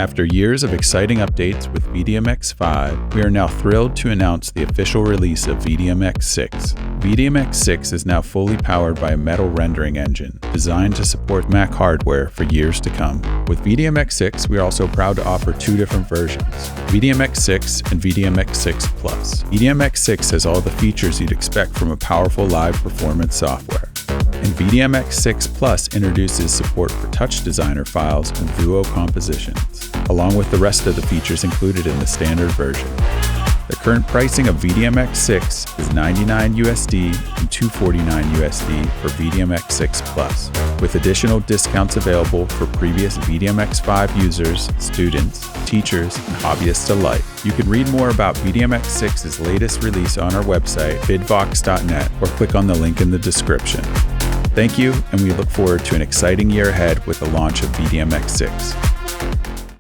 After years of exciting updates with VDMX5, we are now thrilled to announce the official release of VDMX6. VDMX6 is now fully powered by a metal rendering engine designed to support Mac hardware for years to come. With VDMX6, we are also proud to offer two different versions, VDMX6 and VDMX6 Plus. VDMX6 has all the features you'd expect from a powerful live performance software. And VDMX6 Plus introduces support for Touch Designer files and Vuo compositions, along with the rest of the features included in the standard version. The current pricing of VDMX6 is $99 and $249 for VDMX6 Plus, with additional discounts available for previous VDMX5 users, students, teachers, and hobbyists alike. You can read more about VDMX6's latest release on our website, vidvox.net, or click on the link in the description. Thank you, and we look forward to an exciting year ahead with the launch of VDMX6.